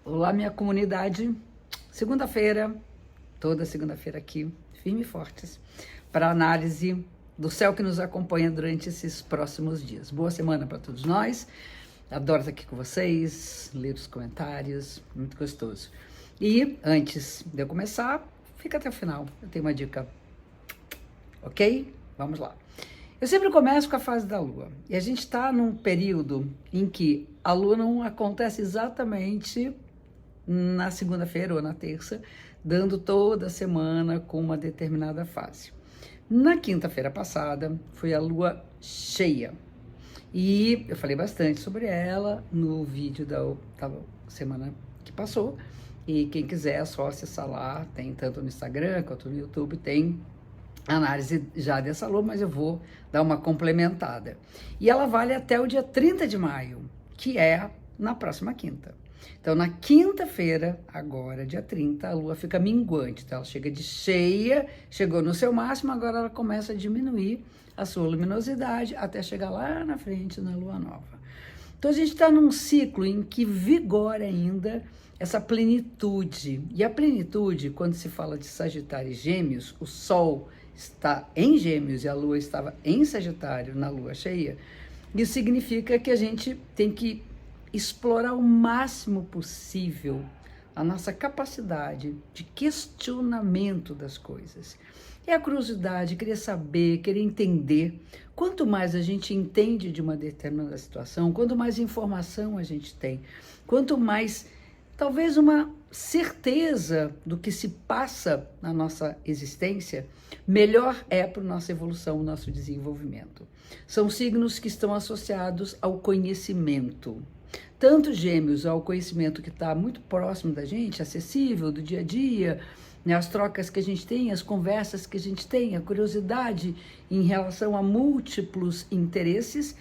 Olá, minha comunidade. Segunda-feira, toda segunda-feira aqui, firme e fortes, para análise do céu que nos acompanha durante esses próximos dias. Boa semana para todos nós. Adoro estar aqui com vocês, ler os comentários, muito gostoso. E antes de eu começar, fica até o final, eu tenho uma dica. Ok? Vamos lá. Eu sempre começo com a fase da Lua. E a gente está num período em que a Lua não acontece exatamente na segunda-feira ou na terça, dando toda semana com uma determinada fase. Na quinta-feira passada, foi a Lua cheia. E eu falei bastante sobre ela no vídeo da semana que passou. E quem quiser é só acessar lá, tem tanto no Instagram quanto no YouTube, tem análise já dessa Lua, mas eu vou dar uma complementada. E ela vale até o dia 30 de maio, que é na próxima quinta. Então, na quinta-feira, agora, dia 30, a Lua fica minguante. Então, ela chega de cheia, chegou no seu máximo, agora ela começa a diminuir a sua luminosidade até chegar lá na frente, na Lua Nova. Então, a gente está num ciclo em que vigora ainda essa plenitude. E a plenitude, quando se fala de Sagitário e Gêmeos, o Sol está em Gêmeos e a Lua estava em Sagitário na Lua cheia, isso significa que a gente tem que explorar o máximo possível a nossa capacidade de questionamento das coisas. É a curiosidade, querer saber, querer entender. Quanto mais a gente entende de uma determinada situação, quanto mais informação a gente tem, quanto mais, talvez, uma certeza do que se passa na nossa existência, melhor é para a nossa evolução, o nosso desenvolvimento. São signos que estão associados ao conhecimento. Tanto Gêmeos ao conhecimento que está muito próximo da gente, acessível, do dia a dia, né, as trocas que a gente tem, as conversas que a gente tem, a curiosidade em relação a múltiplos interesses,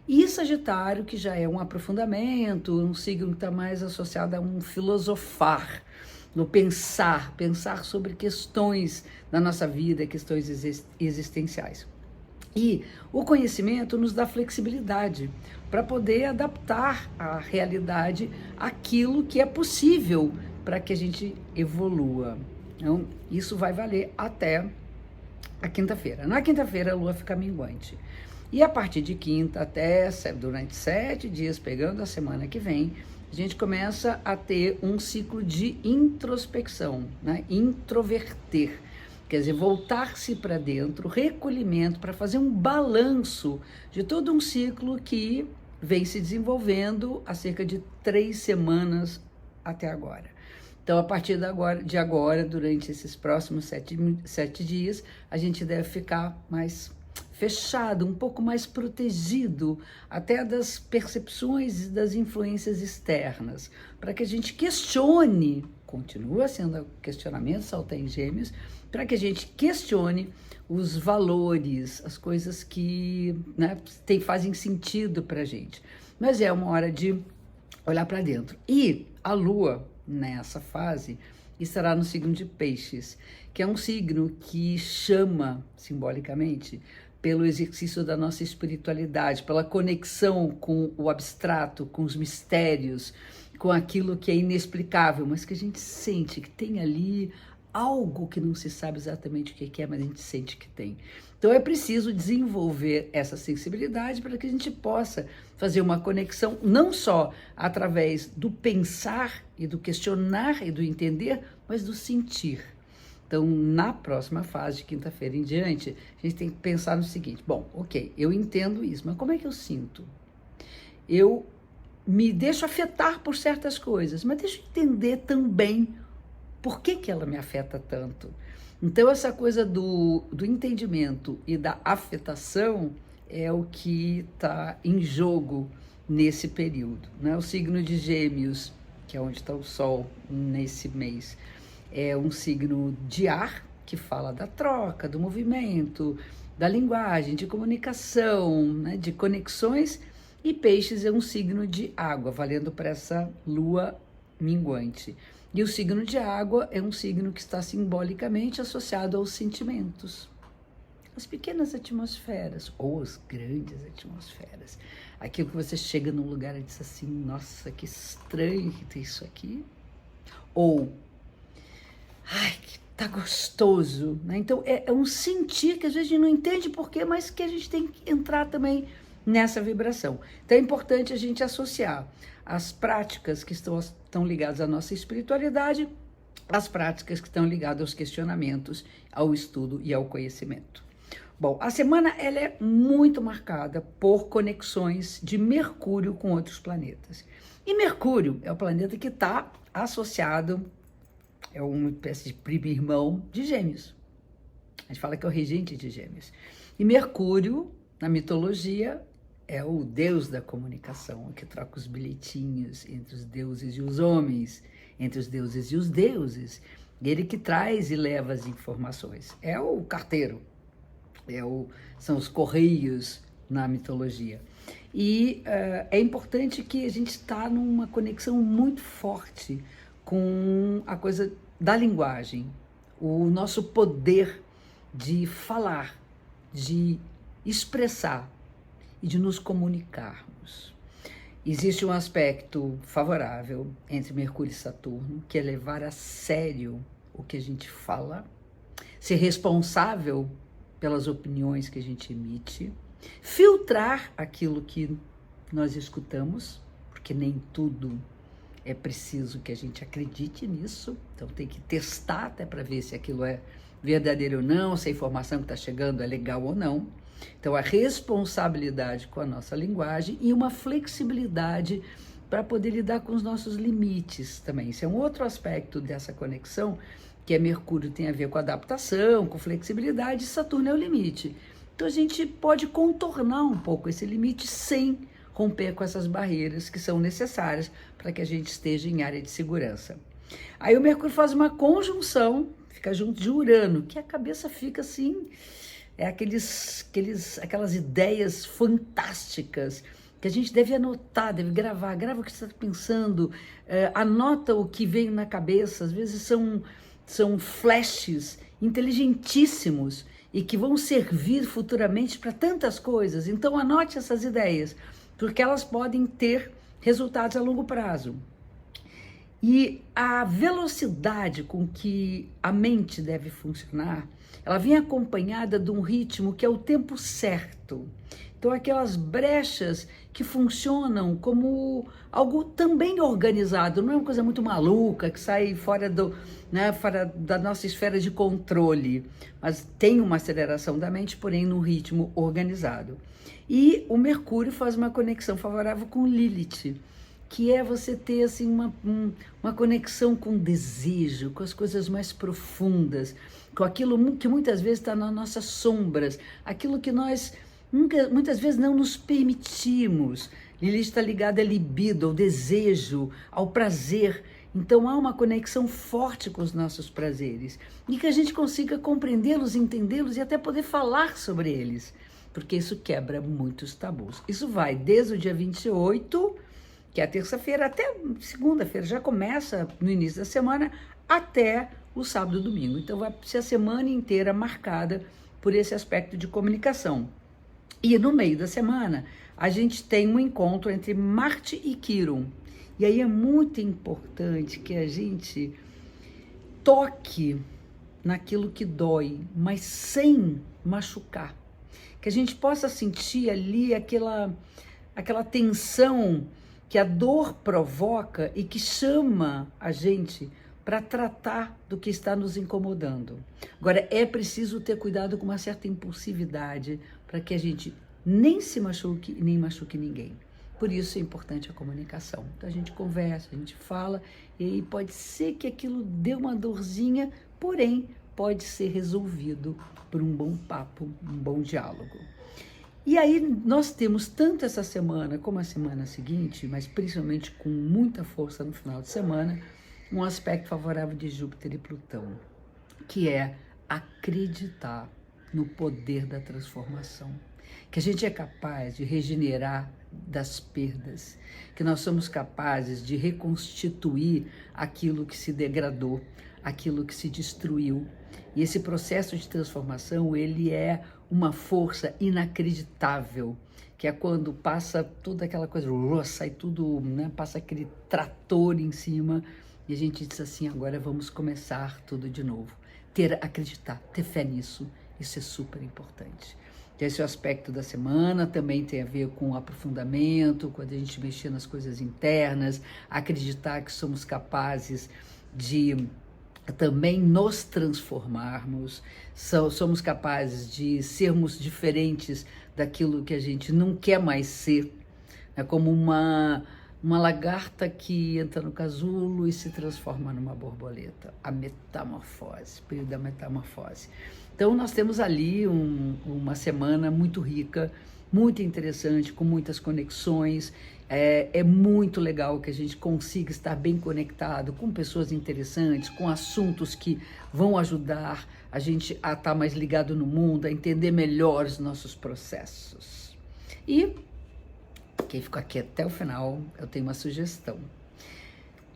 e Sagitário, que já é um aprofundamento, um signo que está mais associado a um filosofar, no pensar sobre questões da nossa vida, questões existenciais. E o conhecimento nos dá flexibilidade para poder adaptar a realidade àquilo que é possível para que a gente evolua. Então, isso vai valer até a quinta-feira. Na quinta-feira, a Lua fica minguante. E a partir de quinta até durante 7 dias, pegando a semana que vem, a gente começa a ter um ciclo de introspecção, né? Introverter. Quer dizer, voltar-se para dentro, recolhimento, para fazer um balanço de todo um ciclo que vem se desenvolvendo há cerca de 3 semanas até agora. Então, a partir de agora, durante esses próximos 7 dias, a gente deve ficar mais fechado, um pouco mais protegido, até das percepções e das influências externas, para que a gente questione, continua sendo questionamento, salta em Gêmeos, para que a gente questione os valores, as coisas que, né, fazem sentido para a gente. Mas é uma hora de olhar para dentro. E a Lua, nessa fase, estará no signo de Peixes, que é um signo que chama, simbolicamente, pelo exercício da nossa espiritualidade, pela conexão com o abstrato, com os mistérios, com aquilo que é inexplicável, mas que a gente sente que tem ali algo que não se sabe exatamente o que é, mas a gente sente que tem. Então é preciso desenvolver essa sensibilidade para que a gente possa fazer uma conexão não só através do pensar e do questionar e do entender, mas do sentir. Então, na próxima fase, de quinta-feira em diante, a gente tem que pensar no seguinte: bom, ok, eu entendo isso, mas como é que eu sinto? Eu me deixo afetar por certas coisas, mas deixo entender também por que ela me afeta tanto. Então, essa coisa do entendimento e da afetação é o que está em jogo nesse período, né? O signo de Gêmeos, que é onde está o Sol nesse mês, é um signo de ar, que fala da troca, do movimento, da linguagem, de comunicação, né, de conexões, e Peixes é um signo de água, valendo para essa Lua minguante. E o signo de água é um signo que está simbolicamente associado aos sentimentos, as pequenas atmosferas, ou as grandes atmosferas. Aquilo que você chega num lugar e diz assim: nossa, que estranho que tem isso aqui. ou ai, que tá gostoso, né? Então é um sentir que às vezes a gente não entende porquê, mas que a gente tem que entrar também nessa vibração. Então é importante a gente associar as práticas que estão ligadas à nossa espiritualidade, as práticas que estão ligadas aos questionamentos, ao estudo e ao conhecimento. Bom, a semana ela é muito marcada por conexões de Mercúrio com outros planetas. E Mercúrio é o planeta que está associado, é uma espécie de primo irmão de Gêmeos. A gente fala que é o regente de Gêmeos. E Mercúrio, na mitologia, é o deus da comunicação, que troca os bilhetinhos entre os deuses e os homens, entre os deuses e os deuses. Ele que traz e leva as informações. É o carteiro, são os correios na mitologia. E é importante que a gente está numa conexão muito forte com a coisa da linguagem, o nosso poder de falar, de expressar e de nos comunicarmos. Existe um aspecto favorável entre Mercúrio e Saturno, que é levar a sério o que a gente fala, ser responsável pelas opiniões que a gente emite, filtrar aquilo que nós escutamos, porque nem tudo é preciso que a gente acredite nisso, então tem que testar até para ver se aquilo é verdadeiro ou não, se a informação que está chegando é legal ou não. Então, a responsabilidade com a nossa linguagem e uma flexibilidade para poder lidar com os nossos limites também. Isso é um outro aspecto dessa conexão, que é Mercúrio tem a ver com adaptação, com flexibilidade, e Saturno é o limite. Então, a gente pode contornar um pouco esse limite sem romper com essas barreiras que são necessárias para que a gente esteja em área de segurança. Aí o Mercúrio faz uma conjunção, fica junto de Urano, que a cabeça fica assim... aquelas ideias fantásticas que a gente deve anotar, deve gravar. Grava o que você está pensando, anota o que vem na cabeça. Às vezes são flashes inteligentíssimos e que vão servir futuramente para tantas coisas. Então anote essas ideias, porque elas podem ter resultados a longo prazo. E a velocidade com que a mente deve funcionar, ela vem acompanhada de um ritmo que é o tempo certo. Então, aquelas brechas que funcionam como algo também organizado, não é uma coisa muito maluca, que sai fora da nossa esfera de controle, mas tem uma aceleração da mente, porém num ritmo organizado. E o Mercúrio faz uma conexão favorável com Lilith, que é você ter assim, uma conexão com o desejo, com as coisas mais profundas, com aquilo que muitas vezes está nas nossas sombras, aquilo que nós muitas vezes não nos permitimos. Lilith está ligada à libido, ao desejo, ao prazer. Então há uma conexão forte com os nossos prazeres e que a gente consiga compreendê-los, entendê-los e até poder falar sobre eles, porque isso quebra muitos tabus. Isso vai desde o dia 28, que é a terça-feira, até segunda-feira, já começa no início da semana, até o sábado e domingo. Então vai ser a semana inteira marcada por esse aspecto de comunicação. E no meio da semana, a gente tem um encontro entre Marte e Quirón. E aí é muito importante que a gente toque naquilo que dói, mas sem machucar. Que a gente possa sentir ali aquela tensão que a dor provoca e que chama a gente para tratar do que está nos incomodando. Agora, é preciso ter cuidado com uma certa impulsividade para que a gente nem se machuque e nem machuque ninguém. Por isso é importante a comunicação. Então a gente conversa, a gente fala, e aí pode ser que aquilo dê uma dorzinha, porém pode ser resolvido por um bom papo, um bom diálogo. E aí nós temos tanto essa semana como a semana seguinte, mas principalmente com muita força no final de semana, um aspecto favorável de Júpiter e Plutão, que é acreditar no poder da transformação, que a gente é capaz de regenerar das perdas, que nós somos capazes de reconstituir aquilo que se degradou, aquilo que se destruiu. E esse processo de transformação, ele é uma força inacreditável, que é quando passa toda aquela coisa, sai tudo, né, passa aquele trator em cima e a gente diz assim, agora vamos começar tudo de novo. Acreditar, ter fé nisso, isso é super importante. Esse aspecto da semana também tem a ver com o aprofundamento, quando a gente mexer nas coisas internas, acreditar que somos capazes de também nos transformarmos, somos capazes de sermos diferentes daquilo que a gente não quer mais ser. É como uma lagarta que entra no casulo e se transforma numa borboleta. A metamorfose, o período da metamorfose. Então nós temos ali uma semana muito rica, muito interessante, com muitas conexões. É muito legal que a gente consiga estar bem conectado com pessoas interessantes, com assuntos que vão ajudar a gente a estar mais ligado no mundo, a entender melhor os nossos processos. E quem ficou aqui até o final, eu tenho uma sugestão.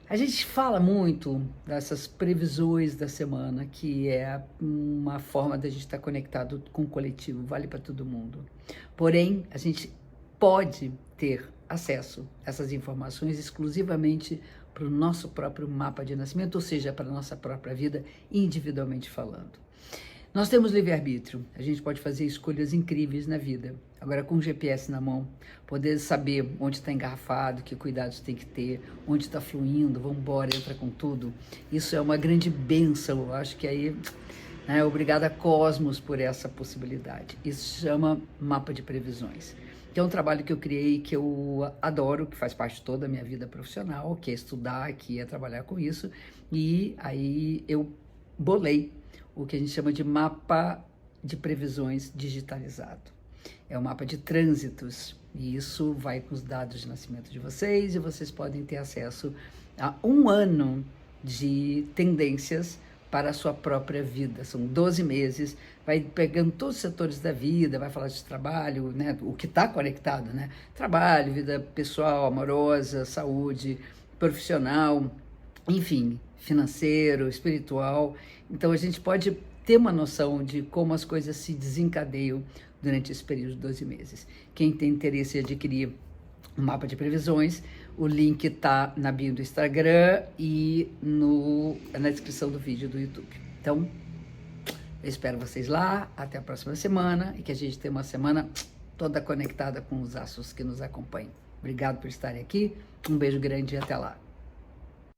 A gente fala muito dessas previsões da semana, que é uma forma da gente estar conectado com o coletivo, vale para todo mundo. Porém, a gente pode ter acesso a essas informações exclusivamente para o nosso próprio mapa de nascimento, ou seja, para a nossa própria vida, individualmente falando. Nós temos livre-arbítrio, a gente pode fazer escolhas incríveis na vida. Agora, com o GPS na mão, poder saber onde está engarrafado, que cuidados tem que ter, onde está fluindo, vamos embora, entra com tudo. Isso é uma grande bênção, eu acho que aí, né, obrigada Cosmos por essa possibilidade. Isso se chama mapa de previsões. Que é um trabalho que eu criei, que eu adoro, que faz parte de toda a minha vida profissional, que é estudar, que é trabalhar com isso. E aí eu bolei o que a gente chama de mapa de previsões digitalizado. É um mapa de trânsitos, e isso vai com os dados de nascimento de vocês, e vocês podem ter acesso a 1 ano de tendências para a sua própria vida. São 12 meses, vai pegando todos os setores da vida, vai falar de trabalho, né, o que está conectado, né? Trabalho, vida pessoal, amorosa, saúde, profissional, enfim, financeiro, espiritual. Então a gente pode ter uma noção de como as coisas se desencadeiam durante esse período de 12 meses. Quem tem interesse em adquirir um mapa de previsões, o link está na bio do Instagram e na descrição do vídeo do YouTube. Então, eu espero vocês lá, até a próxima semana, e que a gente tenha uma semana toda conectada com os astros que nos acompanham. Obrigado por estarem aqui, um beijo grande e até lá.